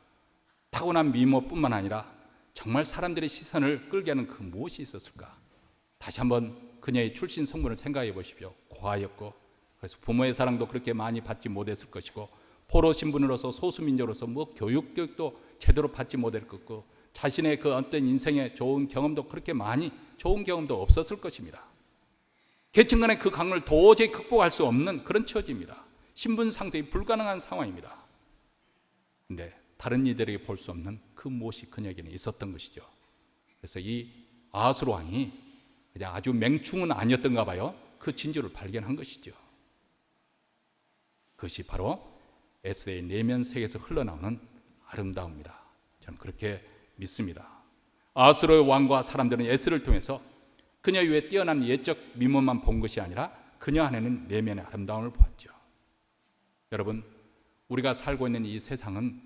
타고난 미모뿐만 아니라 정말 사람들의 시선을 끌게 하는 그 무엇이 있었을까? 다시 한번 그녀의 출신 성분을 생각해 보십시오. 고아였고 그래서 부모의 사랑도 그렇게 많이 받지 못했을 것이고 포로 신분으로서 소수민족으로서 교육도 제대로 받지 못할 것이고 자신의 그 어떤 인생의 좋은 경험도 그렇게 많이 좋은 경험도 없었을 것입니다. 계층 간의 그 강을 도저히 극복할 수 없는 그런 처지입니다. 신분 상승이 불가능한 상황입니다. 근데 다른 이들에게 볼 수 없는 그 무엇이 그녀에게는 있었던 것이죠. 그래서 이 아하수르 왕이 그냥 아주 맹충은 아니었던가 봐요. 그 진주를 발견한 것이죠. 그것이 바로 에스더의 내면 세계에서 흘러나오는 아름다움이다. 저는 그렇게 믿습니다. 아하수르 왕과 사람들은 에스더를 통해서 그녀 위에 뛰어난 예적 미모만 본 것이 아니라 그녀 안에는 내면의 아름다움을 보았죠. 여러분, 우리가 살고 있는 이 세상은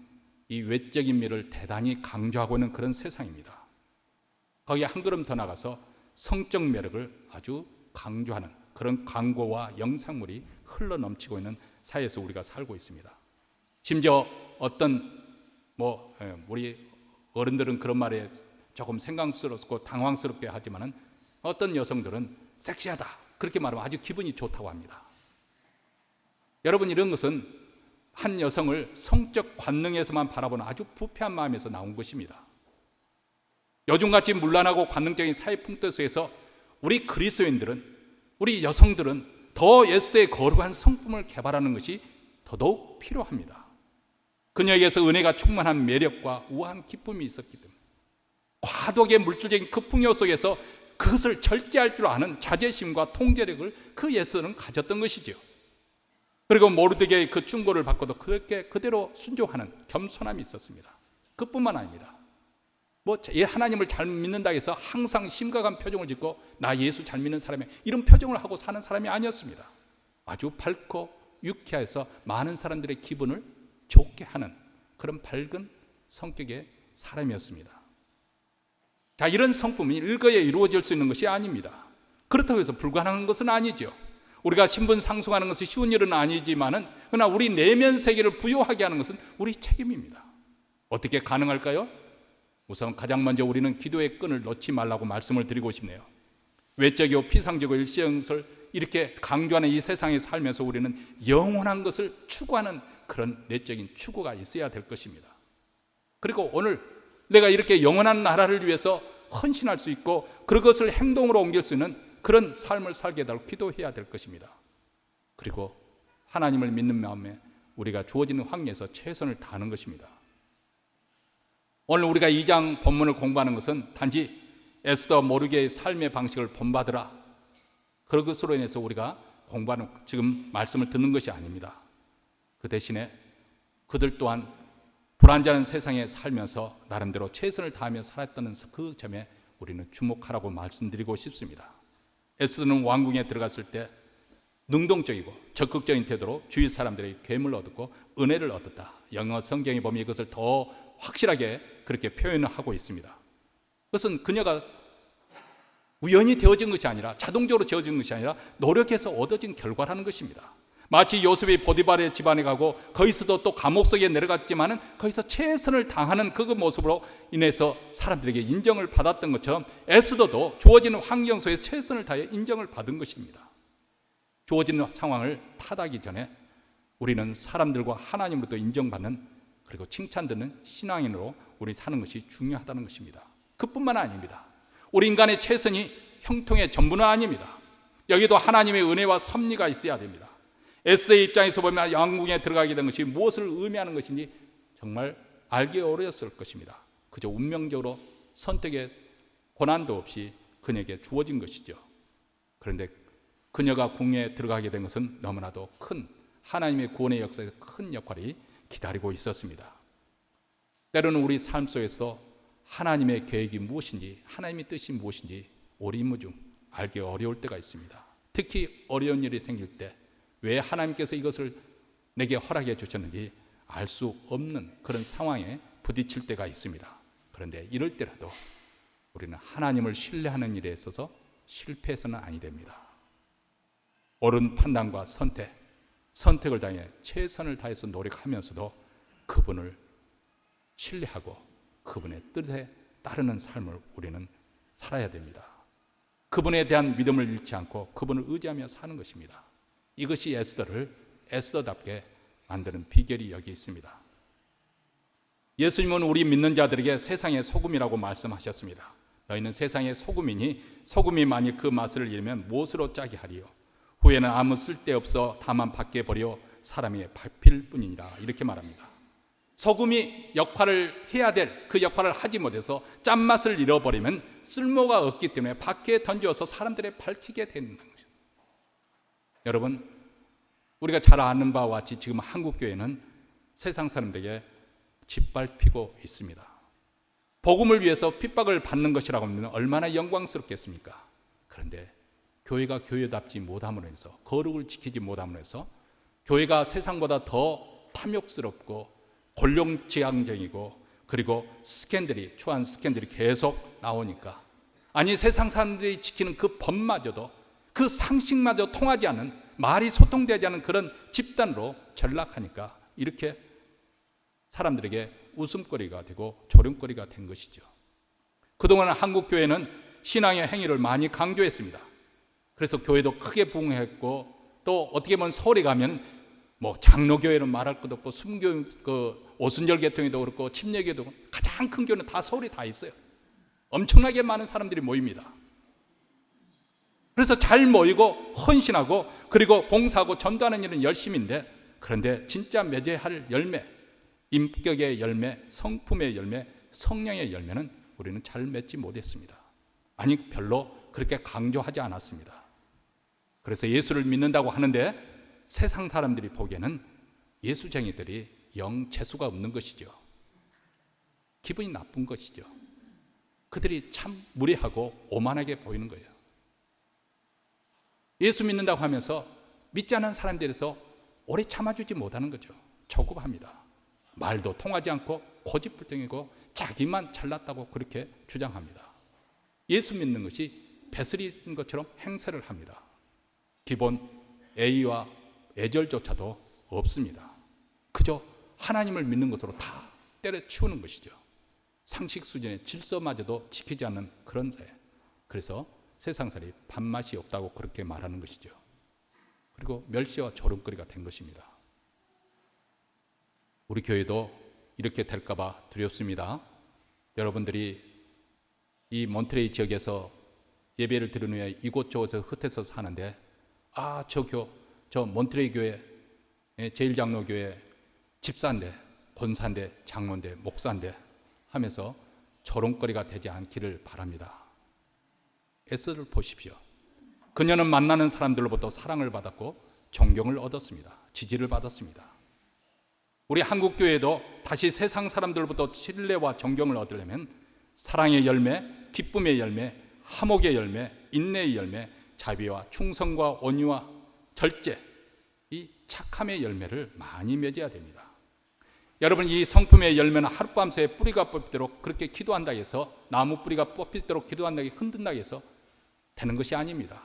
이 외적인 미를 대단히 강조하고 있는 그런 세상입니다. 거기에 한 걸음 더 나가서 성적 매력을 아주 강조하는 그런 광고와 영상물이 흘러넘치고 있는 사회에서 우리가 살고 있습니다. 심지어 어떤 우리 어른들은 그런 말에 조금 생각스럽고 당황스럽게 하지만은 어떤 여성들은 섹시하다 그렇게 말하면 아주 기분이 좋다고 합니다. 여러분, 이런 것은 한 여성을 성적 관능에서만 바라보는 아주 부패한 마음에서 나온 것입니다. 요즘같이 문란하고 관능적인 사회 풍토 속에서 우리 그리스도인들은, 우리 여성들은 더 에스더의 거룩한 성품을 개발하는 것이 더더욱 필요합니다. 그녀에게서 은혜가 충만한 매력과 우아한 기쁨이 있었기 때문에 과도하게 물질적인 그 풍요 속에서 그것을 절제할 줄 아는 자제심과 통제력을 그 에스더는 가졌던 것이죠. 그리고 모르드게의 그 충고를 받고도 그렇게 그대로 순종하는 겸손함이 있었습니다. 그뿐만 아닙니다. 하나님을 잘 믿는다 해서 항상 심각한 표정을 짓고 나 예수 잘 믿는 사람이 이런 표정을 하고 사는 사람이 아니었습니다. 아주 밝고 유쾌해서 많은 사람들의 기분을 좋게 하는 그런 밝은 성격의 사람이었습니다. 자, 이런 성품이 일거에 이루어질 수 있는 것이 아닙니다. 그렇다고 해서 불가능한 것은 아니죠. 우리가 신분 상승하는 것은 쉬운 일은 아니지만은 그러나 우리 내면 세계를 부여하게 하는 것은 우리 책임입니다. 어떻게 가능할까요? 우선 가장 먼저 우리는 기도의 끈을 놓지 말라고 말씀을 드리고 싶네요. 외적이고 피상적이고 일시형을 이렇게 강조하는 이 세상에 살면서 우리는 영원한 것을 추구하는 그런 내적인 추구가 있어야 될 것입니다. 그리고 오늘 내가 이렇게 영원한 나라를 위해서 헌신할 수 있고 그것을 행동으로 옮길 수 있는 그런 삶을 살게 해달라고 기도해야 될 것입니다. 그리고 하나님을 믿는 마음에 우리가 주어지는 환경에서 최선을 다하는 것입니다. 오늘 우리가 2장 본문을 공부하는 것은 단지 에스더 모르게의 삶의 방식을 본받으라, 그런 것으로 인해서 우리가 공부하는, 지금 말씀을 듣는 것이 아닙니다. 그 대신에 그들 또한 불안정한 세상에 살면서 나름대로 최선을 다하며 살았다는 그 점에 우리는 주목하라고 말씀드리고 싶습니다. 에스더는 왕궁에 들어갔을 때 능동적이고 적극적인 태도로 주위 사람들의 괴물을 얻었고 은혜를 얻었다. 영어 성경에 보면 이것을 더 확실하게 그렇게 표현을 하고 있습니다. 그것은 그녀가 우연히 되어진 것이 아니라, 자동적으로 되어진 것이 아니라 노력해서 얻어진 결과라는 것입니다. 마치 요셉이 보디발의 집안에 가고 거기서도 또 감옥 속에 내려갔지만은 거기서 최선을 다하는 그 모습으로 인해서 사람들에게 인정을 받았던 것처럼 에스더도 주어지는 환경 속에서 최선을 다해 인정을 받은 것입니다. 주어지는 상황을 탓하기 전에 우리는 사람들과 하나님으로부터 인정받는, 그리고 칭찬받는 신앙인으로 우리 사는 것이 중요하다는 것입니다. 그뿐만 아닙니다. 우리 인간의 최선이 형통의 전부는 아닙니다. 여기도 하나님의 은혜와 섭리가 있어야 됩니다. 에스더의 입장에서 보면 왕궁에 들어가게 된 것이 무엇을 의미하는 것인지 정말 알기 어려웠을 것입니다. 그저 운명적으로 선택의 고난도 없이 그녀에게 주어진 것이죠. 그런데 그녀가 궁에 들어가게 된 것은 너무나도 큰, 하나님의 구원의 역사에서 큰 역할이 기다리고 있었습니다. 때로는 우리 삶 속에서 하나님의 계획이 무엇인지, 하나님의 뜻이 무엇인지 오리무중 알기 어려울 때가 있습니다. 특히 어려운 일이 생길 때 왜 하나님께서 이것을 내게 허락해 주셨는지 알 수 없는 그런 상황에 부딪힐 때가 있습니다. 그런데 이럴 때라도 우리는 하나님을 신뢰하는 일에 있어서 실패해서는 아니 됩니다. 옳은 판단과 선택을 다해 최선을 다해서 노력하면서도 그분을 신뢰하고 그분의 뜻에 따르는 삶을 우리는 살아야 됩니다. 그분에 대한 믿음을 잃지 않고 그분을 의지하며 사는 것입니다. 이것이 에스더를 에스더답게 만드는 비결이 여기 있습니다. 예수님은 우리 믿는 자들에게 세상의 소금이라고 말씀하셨습니다. 너희는 세상의 소금이니 소금이 만일 그 맛을 잃으면 무엇으로 짜게 하리요? 후에는 아무 쓸데없어 다만 밖에 버려 사람이 밟힐 뿐이니라. 이렇게 말합니다. 소금이 역할을 해야 될 그 역할을 하지 못해서 짠맛을 잃어버리면 쓸모가 없기 때문에 밖에 던져서 사람들의 밝히게 되는 것입니다. 여러분, 우리가 잘 아는 바와 같이 지금 한국교회는 세상 사람들에게 짓밟히고 있습니다. 복음을 위해서 핍박을 받는 것이라고 하면 얼마나 영광스럽겠습니까? 그런데 교회가 교회답지 못함으로 해서, 거룩을 지키지 못함으로 해서 교회가 세상보다 더 탐욕스럽고 권력지향적이고, 그리고 초한 스캔들이 계속 나오니까, 아니 세상 사람들이 지키는 그 법마저도, 그 상식마저 통하지 않는, 말이 소통되지 않는 그런 집단으로 전락하니까 이렇게 사람들에게 웃음거리가 되고 조롱거리가 된 것이죠. 그동안 한국교회는 신앙의 행위를 많이 강조했습니다. 그래서 교회도 크게 부흥했고, 또 어떻게 보면 서울에 가면 장로교회는 말할 것도 없고, 순교 오순절 계통에도 그렇고 침례교회도 그렇고, 가장 큰 교회는 다 서울에 다 있어요. 엄청나게 많은 사람들이 모입니다. 그래서 잘 모이고 헌신하고 그리고 봉사하고 전도하는 일은 열심인데, 그런데 진짜 맺어야 할 열매, 인격의 열매, 성품의 열매, 성령의 열매는 우리는 잘 맺지 못했습니다. 아니, 별로 그렇게 강조하지 않았습니다. 그래서 예수를 믿는다고 하는데 세상 사람들이 보기에는 예수쟁이들이 영 재수가 없는 것이죠. 기분이 나쁜 것이죠. 그들이 참 무례하고 오만하게 보이는 거예요. 예수 믿는다고 하면서 믿지 않는 사람들에서 오래 참아주지 못하는 거죠. 조급합니다. 말도 통하지 않고 고집불통이고 자기만 잘났다고 그렇게 주장합니다. 예수 믿는 것이 배설인 것처럼 행세를 합니다. 기본 예의와 예절조차도 없습니다. 그저 하나님을 믿는 것으로 다 때려치우는 것이죠. 상식 수준의 질서마저도 지키지 않는 그런 사회. 그래서 세상살이 밥맛이 없다고 그렇게 말하는 것이죠. 그리고 멸시와 조롱거리가 된 것입니다. 우리 교회도 이렇게 될까 봐 두렵습니다. 여러분들이 이 몬트레이 지역에서 예배를 들은 후에 이곳저곳에서 흩어서 사는데, 저 몬트레이 교회 제일장로교회 집사인데, 권사인데, 장로인데, 목사인데, 하면서 조롱거리가 되지 않기를 바랍니다. 에스더를 보십시오. 그녀는 만나는 사람들로부터 사랑을 받았고 존경을 얻었습니다. 지지를 받았습니다. 우리 한국교회도 다시 세상 사람들로부터 신뢰와 존경을 얻으려면 사랑의 열매, 기쁨의 열매, 화목의 열매, 인내의 열매, 자비와 충성과 온유와 절제, 이 착함의 열매를 많이 맺어야 됩니다. 여러분, 이 성품의 열매는 하룻밤새 뿌리가 뽑히도록 그렇게 기도한다 해서, 나무 뿌리가 뽑히도록 기도한다 해서, 흔든다 해서 되는 것이 아닙니다.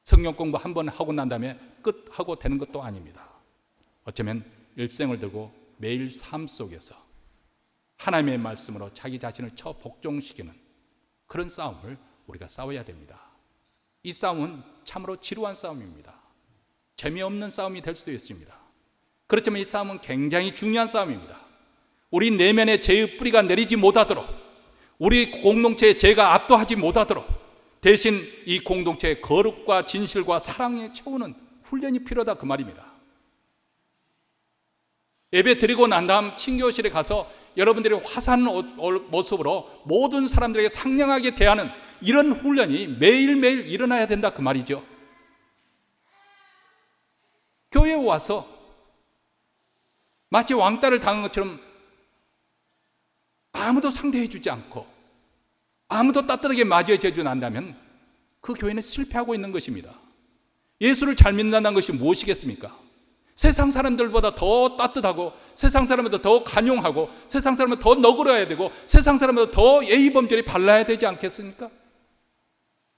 성경 공부 한 번 하고 난 다음에 끝하고 되는 것도 아닙니다. 어쩌면 일생을 들고 매일 삶 속에서 하나님의 말씀으로 자기 자신을 복종시키는 그런 싸움을 우리가 싸워야 됩니다. 이 싸움은 참으로 지루한 싸움입니다. 재미없는 싸움이 될 수도 있습니다. 그렇지만 이 싸움은 굉장히 중요한 싸움입니다. 우리 내면의 죄의 뿌리가 내리지 못하도록, 우리 공동체의 죄가 압도하지 못하도록 대신 이 공동체의 거룩과 진실과 사랑에 채우는 훈련이 필요하다, 그 말입니다. 예배 드리고 난 다음 친교실에 가서 여러분들이 화사한 모습으로 모든 사람들에게 상냥하게 대하는 이런 훈련이 매일매일 일어나야 된다, 그 말이죠. 교회에 와서 마치 왕따를 당한 것처럼 아무도 상대해 주지 않고 아무도 따뜻하게 맞이해 주지 않는다면 그 교회는 실패하고 있는 것입니다. 예수를 잘 믿는다는 것이 무엇이겠습니까? 세상 사람들보다 더 따뜻하고, 세상 사람보다 더 간용하고, 세상 사람보다 더 너그러야 되고, 세상 사람보다 더 예의범절이 발라야 되지 않겠습니까?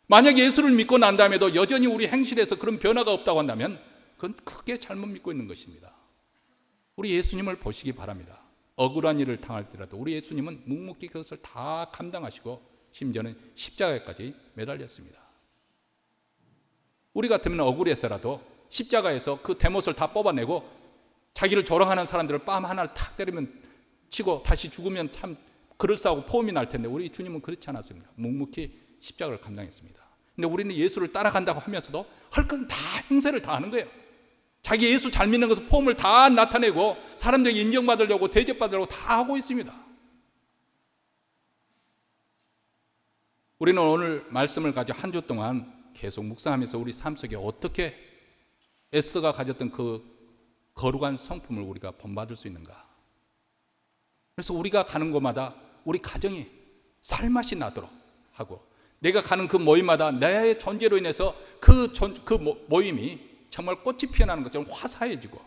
만약 예수를 믿고 난 다음에도 여전히 우리 행실에서 그런 변화가 없다고 한다면 그건 크게 잘못 믿고 있는 것입니다. 우리 예수님을 보시기 바랍니다. 억울한 일을 당할 때라도 우리 예수님은 묵묵히 그것을 다 감당하시고 심지어는 십자가에까지 매달렸습니다. 우리 같으면 억울해서라도 십자가에서 그 대못을 다 뽑아내고 자기를 조롱하는 사람들을 뺨 하나를 탁 때리면 치고 다시 죽으면 참 그럴싸하고 포음이 날 텐데 우리 주님은 그렇지 않았습니다. 묵묵히 십자가를 감당했습니다. 근데 우리는 예수를 따라간다고 하면서도 할 것은 다 행세를 다 하는 거예요. 자기 예수 잘 믿는 것을 포음을 다 나타내고 사람들에게 인정받으려고 대접받으려고 다 하고 있습니다. 우리는 오늘 말씀을 가지고 한 주 동안 계속 묵상하면서 우리 삶 속에 어떻게 에스더가 가졌던 그 거룩한 성품을 우리가 본받을 수 있는가. 그래서 우리가 가는 곳마다 우리 가정이 살맛이 나도록 하고, 내가 가는 그 모임마다 내 존재로 인해서 그 모임이 정말 꽃이 피어나는 것처럼 화사해지고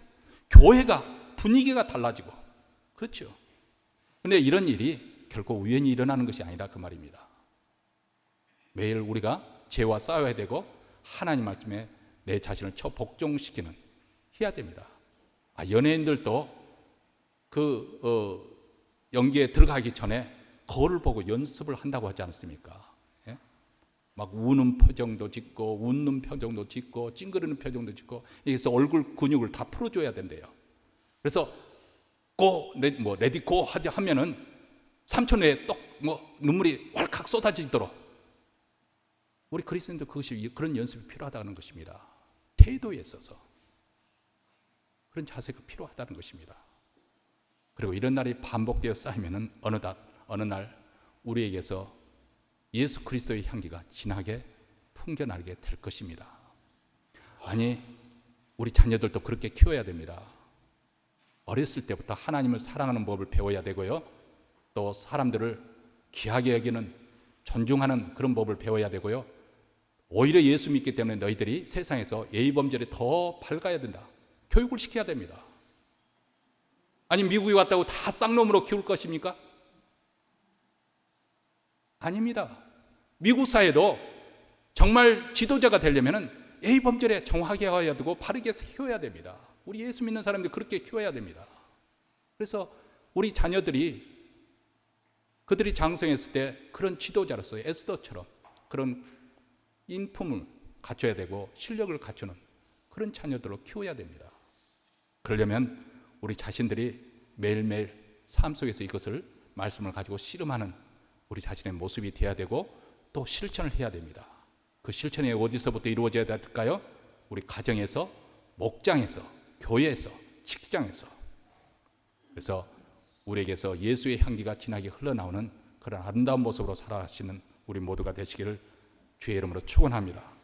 교회가 분위기가 달라지고, 그렇죠. 그런데 이런 일이 결코 우연히 일어나는 것이 아니다, 그 말입니다. 매일 우리가 죄와 싸워야 되고 하나님 말씀에 내 자신을 복종시키는 해야 됩니다. 연예인들도 연기에 들어가기 전에 거울을 보고 연습을 한다고 하지 않습니까? 예? 막 우는 표정도 짓고 웃는 표정도 짓고 찡그리는 표정도 짓고, 여기서 얼굴 근육을 다 풀어줘야 된대요. 그래서 레디 고 하면은 3초 내에 눈물이 왈칵 쏟아지도록 우리 그리스도인도 그런 연습이 필요하다는 것입니다. 태도에 있어서 그런 자세가 필요하다는 것입니다. 그리고 이런 날이 반복되어 쌓이면은 어느 날 우리에게서 예수 그리스도의 향기가 진하게 풍겨나게 될 것입니다. 아니, 우리 자녀들도 그렇게 키워야 됩니다. 어렸을 때부터 하나님을 사랑하는 법을 배워야 되고요, 또 사람들을 귀하게 여기는, 존중하는 그런 법을 배워야 되고요, 오히려 예수 믿기 때문에 너희들이 세상에서 예의범절에 더 밝아야 된다, 교육을 시켜야 됩니다. 아니, 미국에 왔다고 다 쌍놈으로 키울 것입니까? 아닙니다. 미국 사회도 정말 지도자가 되려면 예의범절에 정확하게 해야 되고 바르게 키워야 됩니다. 우리 예수 믿는 사람들이 그렇게 키워야 됩니다. 그래서 우리 자녀들이 그들이 장성했을 때 그런 지도자로서 에스더처럼 그런 인품을 갖춰야 되고 실력을 갖추는 그런 자녀들로 키워야 됩니다. 그러려면 우리 자신들이 매일매일 삶 속에서 이것을 말씀을 가지고 씨름하는 우리 자신의 모습이 되어야 되고 또 실천을 해야 됩니다. 그 실천이 어디서부터 이루어져야 될까요? 우리 가정에서, 목장에서, 교회에서, 직장에서. 그래서 우리에게서 예수의 향기가 진하게 흘러나오는 그런 아름다운 모습으로 살아가시는 우리 모두가 되시기를 주의 이름으로 축원합니다.